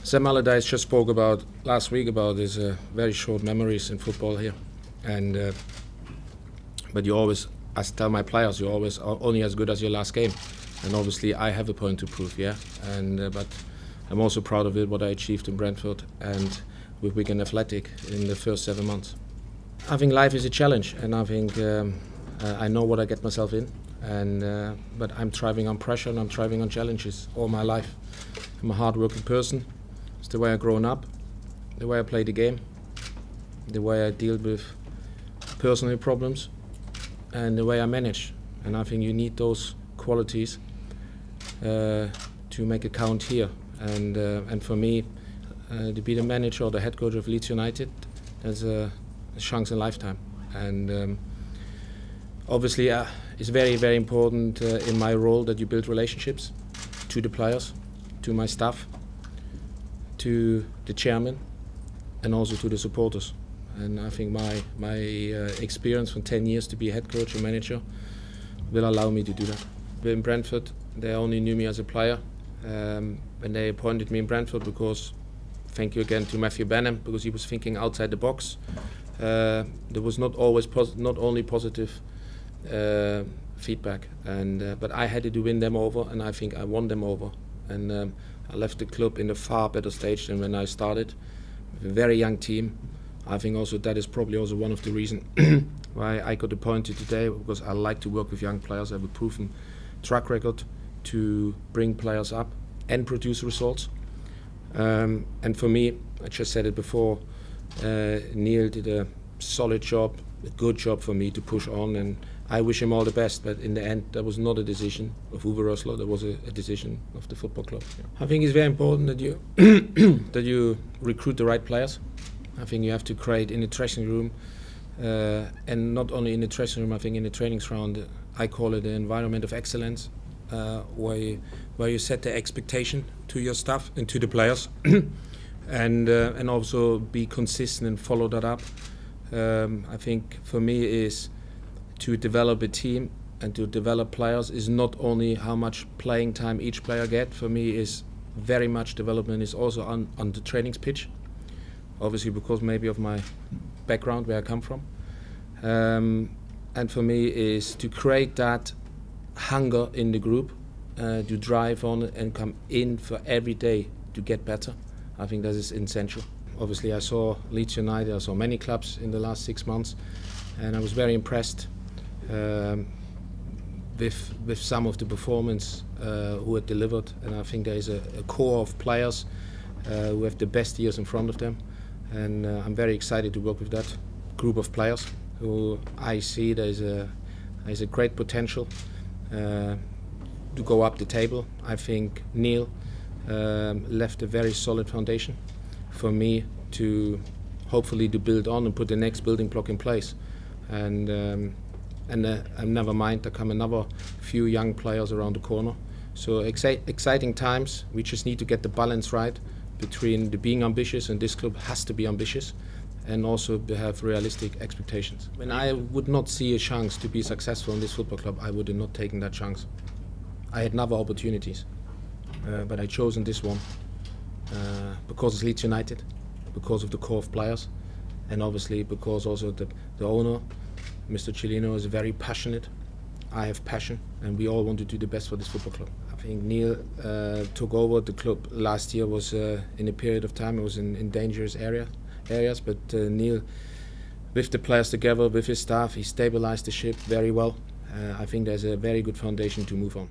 Sam Allardyce just spoke about last week about his very short memories in football here, and but you always, I tell my players, you're always only as good as your last game, and obviously I have a point to prove, yeah, and but I'm also proud of it what I achieved in Brentford and with Wigan Athletic in the first 7 months. I think life is a challenge, and I think I know what I get myself in, and but I'm thriving on pressure and I'm thriving on challenges all my life. I'm a hard-working person. It's the way I've grown up, the way I play the game, the way I deal with personal problems, and the way I manage. And I think you need those qualities to make a count here. And for me, to be the manager or the head coach of Leeds United, there's a chance in a lifetime. And obviously, it's very, very important in my role that you build relationships to the players, to my staff, to the chairman, and also to the supporters. And I think my experience from 10 years to be a head coach and manager will allow me to do that. In Brentford, they only knew me as a player, and they appointed me in Brentford because, thank you again to Matthew Benham, because he was thinking outside the box. There was not always not only positive feedback, and but I had to win them over, and I think I won them over. And I left the club in a far better stage than when I started, with a very young team. I think also that is probably also one of the reasons why I got appointed today, because I like to work with young players. I have a proven track record to bring players up and produce results. And for me, I just said it before, Neil did a solid job, a good job for me to push on, and I wish him all the best. But in the end, that was not a decision of Uwe Rosler. That was a decision of the football club. Yeah. I think it's very important that you that you recruit the right players. I think you have to create in the dressing room, and not only in the dressing room. I think in the training ground, I call it the environment of excellence, where you set the expectation to your staff and to the players, and also be consistent and follow that up. I think for me is to develop a team and to develop players is not only how much playing time each player get. For me is very much development is also on the trainings pitch, obviously because maybe of my background where I come from, and for me is to create that hunger in the group, to drive on and come in for every day to get better. I think that is essential. Obviously I saw Leeds United, I saw many clubs in the last 6 months, and I was very impressed with some of the performance who had delivered, and I think there is a core of players who have the best years in front of them, and I'm very excited to work with that group of players who I see there's a great potential to go up the table. I think Neil left a very solid foundation for me to hopefully to build on and put the next building block in place, and never mind, there come another few young players around the corner. So exciting times. We just need to get the balance right between the being ambitious, and this club has to be ambitious, and also to have realistic expectations. When I would not see a chance to be successful in this football club, I would have not taken that chance. I had other opportunities, but I chosen this one because it's Leeds United, because of the core of players, and obviously because also the owner, Mr. Cellino, is very passionate. I have passion, and we all want to do the best for this football club. I think Neil took over the club last year, was in a period of time it was in dangerous areas, but Neil, with the players together, with his staff, he stabilized the ship very well. I think there's a very good foundation to move on.